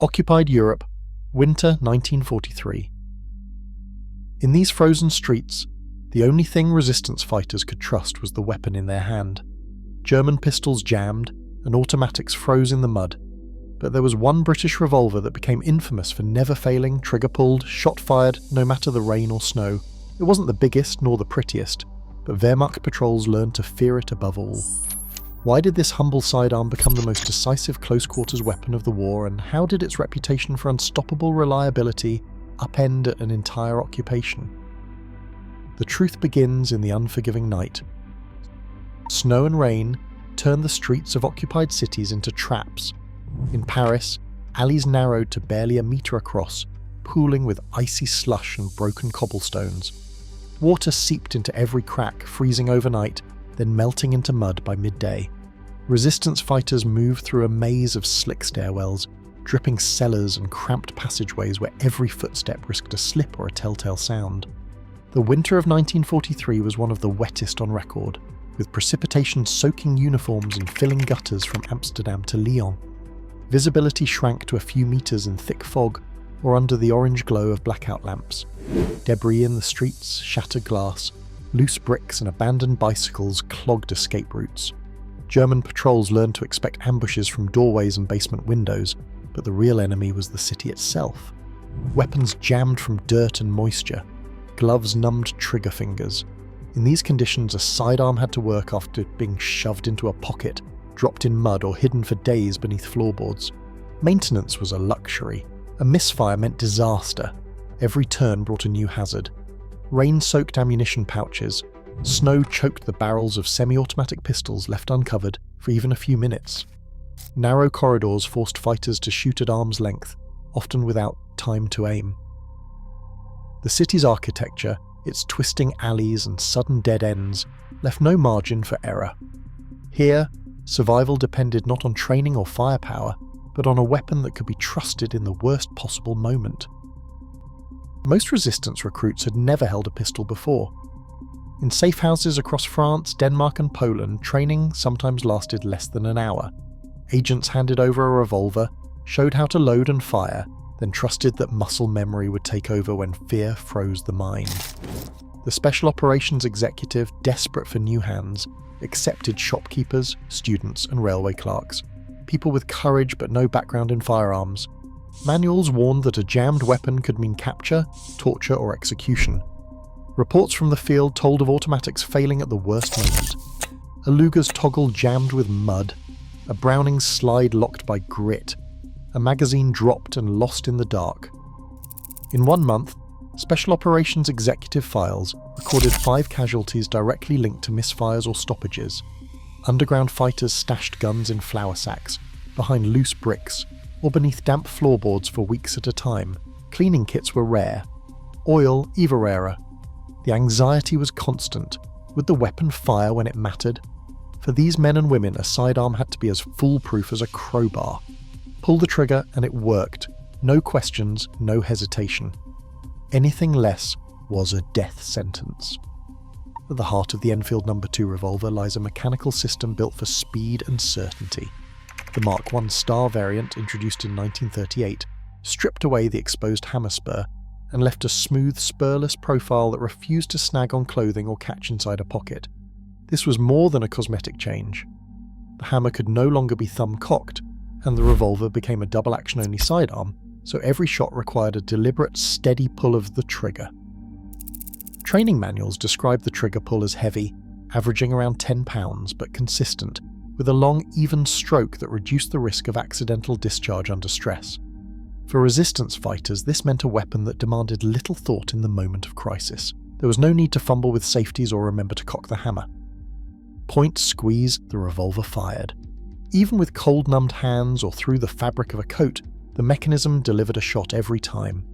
Occupied Europe, winter 1943. In these frozen streets, the only thing resistance fighters could trust was the weapon in their hand. German pistols jammed, and automatics froze in the mud. But there was one British revolver that became infamous for never failing, trigger-pulled, shot-fired, no matter the rain or snow. It wasn't the biggest nor the prettiest, but Wehrmacht patrols learned to fear it above all. Why did this humble sidearm become the most decisive close-quarters weapon of the war, and how did its reputation for unstoppable reliability upend an entire occupation? The truth begins in the unforgiving night. Snow and rain turned the streets of occupied cities into traps. In Paris, alleys narrowed to barely a metre across, pooling with icy slush and broken cobblestones. Water seeped into every crack, freezing overnight, then melting into mud by midday. Resistance fighters moved through a maze of slick stairwells, dripping cellars and cramped passageways where every footstep risked a slip or a telltale sound. The winter of 1943 was one of the wettest on record, with precipitation soaking uniforms and filling gutters from Amsterdam to Lyon. Visibility shrank to a few metres in thick fog or under the orange glow of blackout lamps. Debris in the streets, shattered glass, loose bricks and abandoned bicycles clogged escape routes. German patrols learned to expect ambushes from doorways and basement windows, but the real enemy was the city itself. Weapons jammed from dirt and moisture. Gloves numbed trigger fingers. In these conditions, a sidearm had to work after being shoved into a pocket, dropped in mud or hidden for days beneath floorboards. Maintenance was a luxury. A misfire meant disaster. Every turn brought a new hazard. Rain-soaked ammunition pouches. Snow choked the barrels of semi-automatic pistols left uncovered for even a few minutes. Narrow corridors forced fighters to shoot at arm's length, often without time to aim. The city's architecture, its twisting alleys and sudden dead ends, left no margin for error. Here, survival depended not on training or firepower, but on a weapon that could be trusted in the worst possible moment. Most resistance recruits had never held a pistol before. In safe houses across France, Denmark and Poland, training sometimes lasted less than an hour. Agents handed over a revolver, showed how to load and fire, then trusted that muscle memory would take over when fear froze the mind. The Special Operations Executive, desperate for new hands, accepted shopkeepers, students and railway clerks, people with courage but no background in firearms. Manuals warned that a jammed weapon could mean capture, torture or execution. Reports from the field told of automatics failing at the worst moment. A Luger's toggle jammed with mud, a Browning's slide locked by grit, a magazine dropped and lost in the dark. In 1 month, Special Operations Executive files recorded 5 casualties directly linked to misfires or stoppages. Underground fighters stashed guns in flour sacks, behind loose bricks, or beneath damp floorboards for weeks at a time. Cleaning kits were rare. Oil even rarer. The anxiety was constant. Would the weapon fire when it mattered? For these men and women, a sidearm had to be as foolproof as a crowbar. Pull the trigger and it worked. No questions, no hesitation. Anything less was a death sentence. At the heart of the Enfield No.2 revolver lies a mechanical system built for speed and certainty. The Mark I Star variant, introduced in 1938, stripped away the exposed hammer spur and left a smooth, spurless profile that refused to snag on clothing or catch inside a pocket. This was more than a cosmetic change. The hammer could no longer be thumb-cocked, and the revolver became a double-action-only sidearm, so every shot required a deliberate, steady pull of the trigger. Training manuals describe the trigger pull as heavy, averaging around 10 pounds, but consistent, with a long, even stroke that reduced the risk of accidental discharge under stress. For resistance fighters, this meant a weapon that demanded little thought in the moment of crisis. There was no need to fumble with safeties or remember to cock the hammer. Point, squeeze, the revolver fired. Even with cold-numbed hands or through the fabric of a coat, the mechanism delivered a shot every time.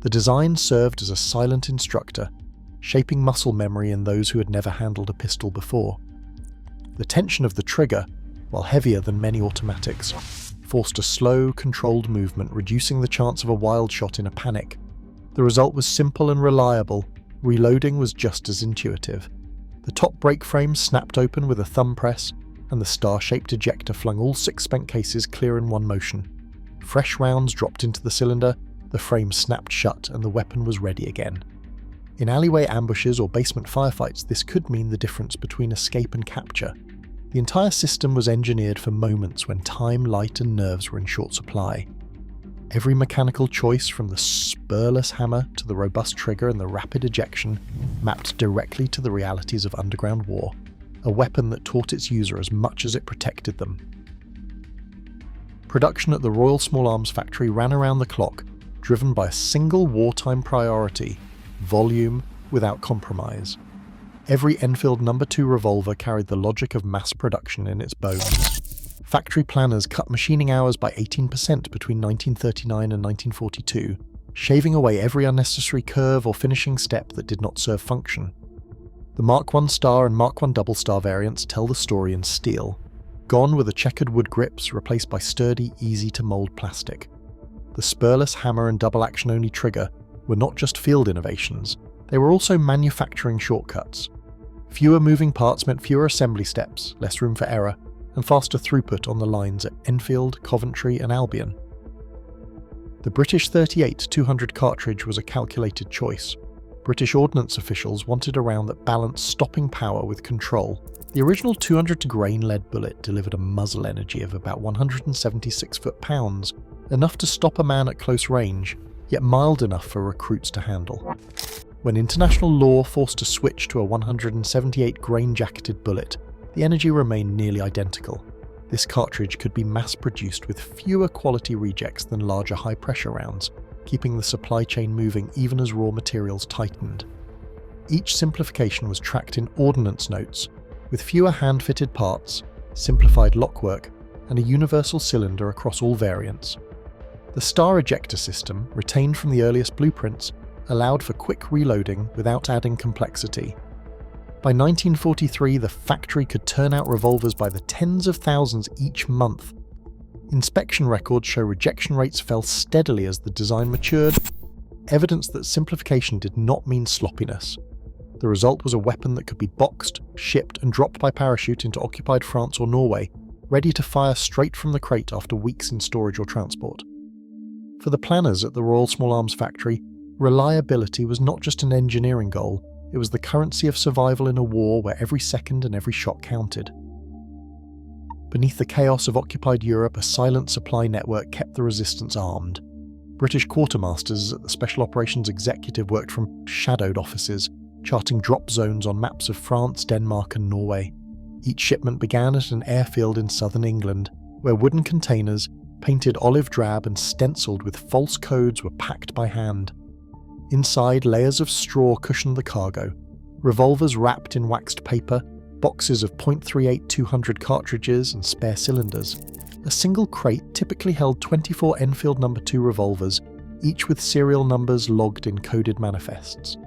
The design served as a silent instructor, shaping muscle memory in those who had never handled a pistol before. The tension of the trigger, while heavier than many automatics, forced a slow, controlled movement, reducing the chance of a wild shot in a panic. The result was simple and reliable. Reloading was just as intuitive. The top brake frame snapped open with a thumb press, and the star-shaped ejector flung all 6 spent cases clear in one motion. Fresh rounds dropped into the cylinder, the frame snapped shut, and the weapon was ready again. In alleyway ambushes or basement firefights, this could mean the difference between escape and capture. The entire system was engineered for moments when time, light, and nerves were in short supply. Every mechanical choice, from the spurless hammer to the robust trigger and the rapid ejection, mapped directly to the realities of underground war, a weapon that taught its user as much as it protected them. Production at the Royal Small Arms Factory ran around the clock, driven by a single wartime priority: volume without compromise. Every Enfield No.2 revolver carried the logic of mass production in its bones. Factory planners cut machining hours by 18% between 1939 and 1942, shaving away every unnecessary curve or finishing step that did not serve function. The Mark I Star and Mark I Double Star variants tell the story in steel. Gone were the checkered wood grips, replaced by sturdy, easy-to-mold plastic. The spurless hammer and double-action-only trigger were not just field innovations, they were also manufacturing shortcuts. Fewer moving parts meant fewer assembly steps, less room for error, and faster throughput on the lines at Enfield, Coventry, and Albion. The British .38 200 cartridge was a calculated choice. British ordnance officials wanted a round that balanced stopping power with control. The original 200-to-grain lead bullet delivered a muzzle energy of about 176 foot-pounds, enough to stop a man at close range, yet mild enough for recruits to handle. When international law forced a switch to a 178-grain jacketed bullet, the energy remained nearly identical. This cartridge could be mass-produced with fewer quality rejects than larger high-pressure rounds, keeping the supply chain moving even as raw materials tightened. Each simplification was tracked in ordnance notes, with fewer hand-fitted parts, simplified lockwork, and a universal cylinder across all variants. The star ejector system, retained from the earliest blueprints, allowed for quick reloading without adding complexity. By 1943, the factory could turn out revolvers by the tens of thousands each month. Inspection records show rejection rates fell steadily as the design matured, evidence that simplification did not mean sloppiness. The result was a weapon that could be boxed, shipped, and dropped by parachute into occupied France or Norway, ready to fire straight from the crate after weeks in storage or transport. For the planners at the Royal Small Arms Factory, reliability was not just an engineering goal, it was the currency of survival in a war where every second and every shot counted. Beneath the chaos of occupied Europe, a silent supply network kept the resistance armed. British quartermasters at the Special Operations Executive worked from shadowed offices, charting drop zones on maps of France, Denmark, and Norway. Each shipment began at an airfield in southern England, where wooden containers, painted olive drab and stenciled with false codes, were packed by hand. Inside, layers of straw cushioned the cargo, revolvers wrapped in waxed paper, boxes of .38 200 cartridges and spare cylinders. A single crate typically held 24 Enfield No.2 revolvers, each with serial numbers logged in coded manifests.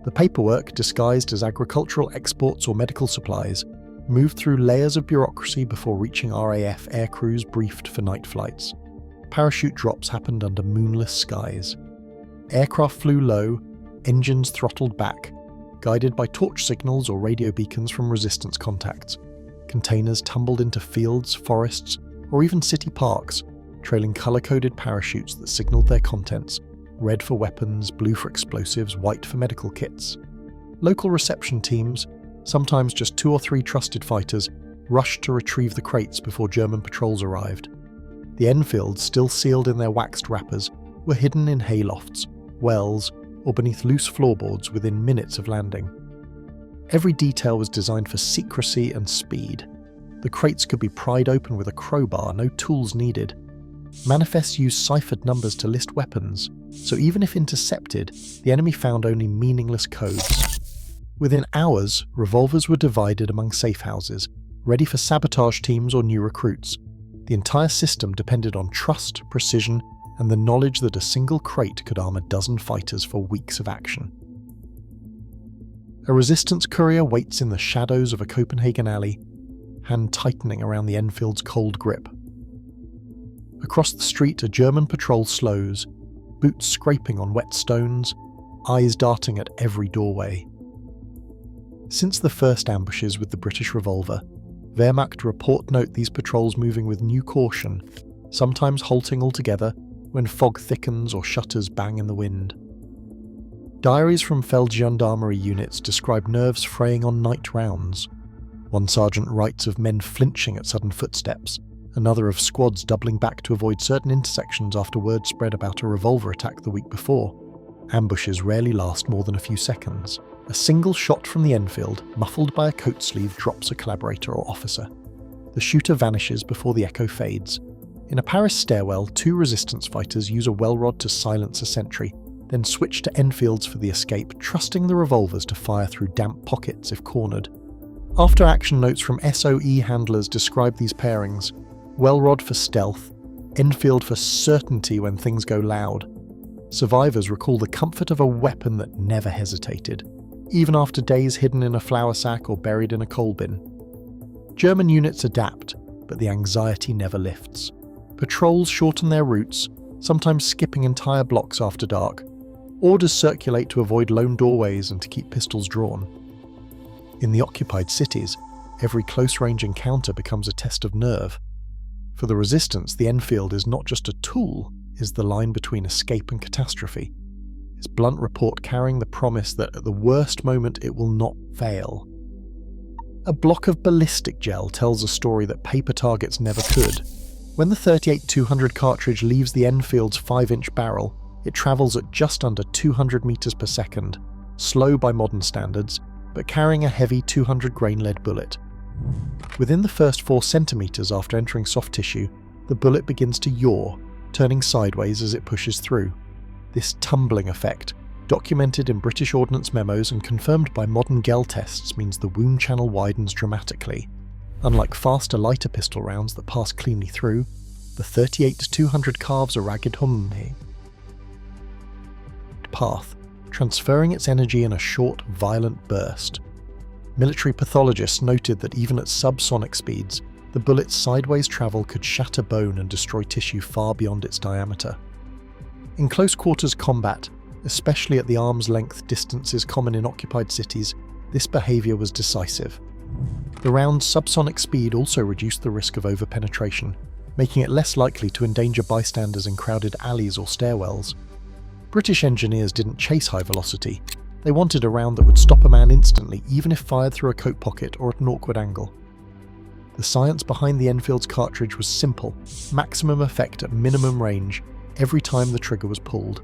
The paperwork, disguised as agricultural exports or medical supplies, moved through layers of bureaucracy before reaching RAF air crews briefed for night flights. Parachute drops happened under moonless skies. Aircraft flew low, engines throttled back, guided by torch signals or radio beacons from resistance contacts. Containers tumbled into fields, forests, or even city parks, trailing colour-coded parachutes that signalled their contents: red for weapons, blue for explosives, white for medical kits. Local reception teams, sometimes just 2 or 3 trusted fighters, rushed to retrieve the crates before German patrols arrived. The Enfields, still sealed in their waxed wrappers, were hidden in haylofts, wells, or beneath loose floorboards within minutes of landing. Every detail was designed for secrecy and speed. The crates could be pried open with a crowbar, no tools needed. Manifests used ciphered numbers to list weapons, so even if intercepted, the enemy found only meaningless codes. Within hours, revolvers were divided among safe houses, ready for sabotage teams or new recruits. The entire system depended on trust, precision, and the knowledge that a single crate could arm a dozen fighters for weeks of action. A resistance courier waits in the shadows of a Copenhagen alley, hand tightening around the Enfield's cold grip. Across the street, a German patrol slows, boots scraping on wet stones, eyes darting at every doorway. Since the first ambushes with the British revolver, Wehrmacht report note these patrols moving with new caution, sometimes halting altogether when fog thickens or shutters bang in the wind. Diaries from Feldgendarmerie units describe nerves fraying on night rounds. One sergeant writes of men flinching at sudden footsteps, another of squads doubling back to avoid certain intersections after word spread about a revolver attack the week before. Ambushes rarely last more than a few seconds. A single shot from the Enfield, muffled by a coat sleeve, drops a collaborator or officer. The shooter vanishes before the echo fades. In a Paris stairwell, 2 resistance fighters use a Wellrod to silence a sentry, then switch to Enfields for the escape, trusting the revolvers to fire through damp pockets if cornered. After-action notes from SOE handlers describe these pairings: Wellrod for stealth, Enfield for certainty when things go loud. Survivors recall the comfort of a weapon that never hesitated, even after days hidden in a flour sack or buried in a coal bin. German units adapt, but the anxiety never lifts. Patrols shorten their routes, sometimes skipping entire blocks after dark. Orders circulate to avoid lone doorways and to keep pistols drawn. In the occupied cities, every close-range encounter becomes a test of nerve. For the resistance, the Enfield is not just a tool, it is the line between escape and catastrophe. Its blunt report carrying the promise that at the worst moment it will not fail. A block of ballistic gel tells a story that paper targets never could. When the 38-200 cartridge leaves the Enfield's 5-inch barrel, it travels at just under 200 meters per second, slow by modern standards, but carrying a heavy 200-grain lead bullet. Within the first 4 centimeters after entering soft tissue, the bullet begins to yaw, turning sideways as it pushes through. This tumbling effect, documented in British Ordnance memos and confirmed by modern gel tests, means the wound channel widens dramatically. Unlike faster, lighter pistol rounds that pass cleanly through, the 38-200 carves a ragged path, transferring its energy in a short, violent burst. Military pathologists noted that even at subsonic speeds, the bullet's sideways travel could shatter bone and destroy tissue far beyond its diameter. In close-quarters combat, especially at the arm's-length distances common in occupied cities, this behaviour was decisive. The round's subsonic speed also reduced the risk of overpenetration, making it less likely to endanger bystanders in crowded alleys or stairwells. British engineers didn't chase high velocity. They wanted a round that would stop a man instantly, even if fired through a coat pocket or at an awkward angle. The science behind the Enfield's cartridge was simple: maximum effect at minimum range every time the trigger was pulled.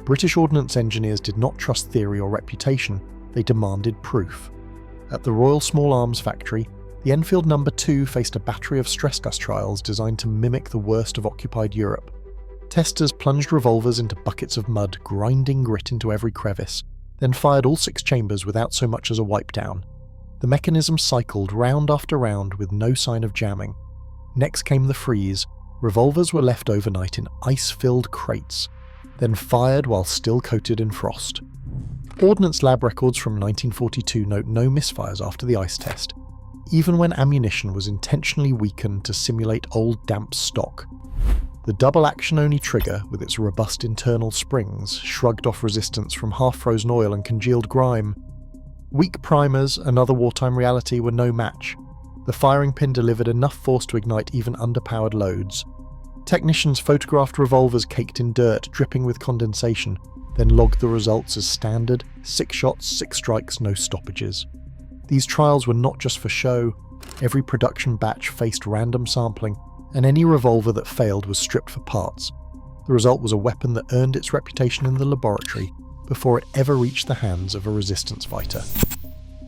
British Ordnance engineers did not trust theory or reputation, they demanded proof. At the Royal Small Arms Factory, the Enfield No.2 faced a battery of stress gas trials designed to mimic the worst of occupied Europe. Testers plunged revolvers into buckets of mud, grinding grit into every crevice, then fired all 6 chambers without so much as a wipe down. The mechanism cycled round after round with no sign of jamming. Next came the freeze. Revolvers were left overnight in ice-filled crates, then fired while still coated in frost. Ordnance lab records from 1942 note no misfires after the ice test, even when ammunition was intentionally weakened to simulate old damp stock. The double-action-only trigger, with its robust internal springs, shrugged off resistance from half-frozen oil and congealed grime. Weak primers, another wartime reality, were no match. The firing pin delivered enough force to ignite even underpowered loads. Technicians photographed revolvers caked in dirt, dripping with condensation, then logged the results as standard: 6 shots, 6 strikes, no stoppages. These trials were not just for show. Every production batch faced random sampling, and any revolver that failed was stripped for parts. The result was a weapon that earned its reputation in the laboratory before it ever reached the hands of a resistance fighter.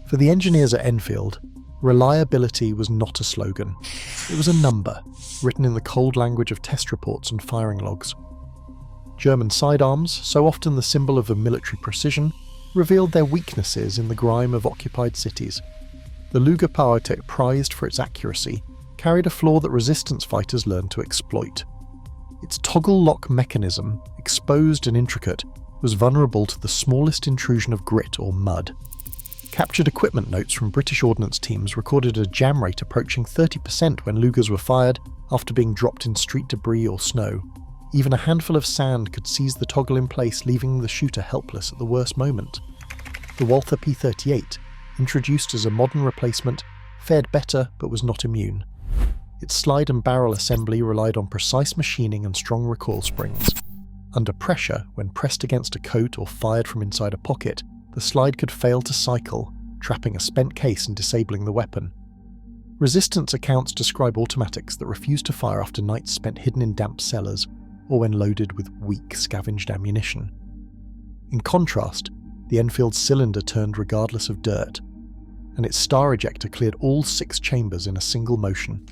For the engineers at Enfield, reliability was not a slogan. It was a number, written in the cold language of test reports and firing logs. German sidearms, so often the symbol of a military precision, revealed their weaknesses in the grime of occupied cities. The Luger powertech, prized for its accuracy, carried a flaw that resistance fighters learned to exploit. Its toggle lock mechanism, exposed and intricate, was vulnerable to the smallest intrusion of grit or mud. Captured equipment notes from British Ordnance teams recorded a jam rate approaching 30% when Lugers were fired after being dropped in street debris or snow. Even a handful of sand could seize the toggle in place, leaving the shooter helpless at the worst moment. The Walther P38, introduced as a modern replacement, fared better but was not immune. Its slide and barrel assembly relied on precise machining and strong recoil springs. Under pressure, when pressed against a coat or fired from inside a pocket, the slide could fail to cycle, trapping a spent case and disabling the weapon. Resistance accounts describe automatics that refuse to fire after nights spent hidden in damp cellars, or when loaded with weak, scavenged ammunition. In contrast, the Enfield's cylinder turned regardless of dirt, and its star ejector cleared all 6 chambers in a single motion.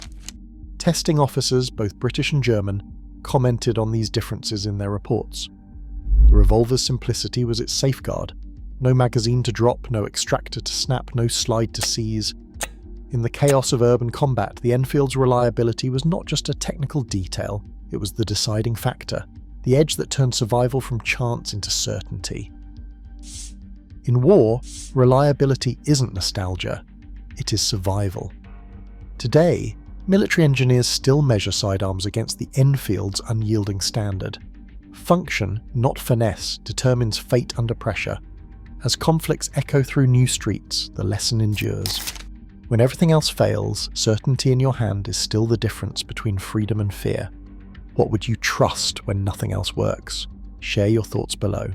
Testing officers, both British and German, commented on these differences in their reports. The revolver's simplicity was its safeguard. No magazine to drop, no extractor to snap, no slide to seize. In the chaos of urban combat, the Enfield's reliability was not just a technical detail, it was the deciding factor, the edge that turned survival from chance into certainty. In war, reliability isn't nostalgia, it is survival. Today, military engineers still measure sidearms against the Enfield's unyielding standard. Function, not finesse, determines fate under pressure. As conflicts echo through new streets, the lesson endures. When everything else fails, certainty in your hand is still the difference between freedom and fear. What would you trust when nothing else works? Share your thoughts below.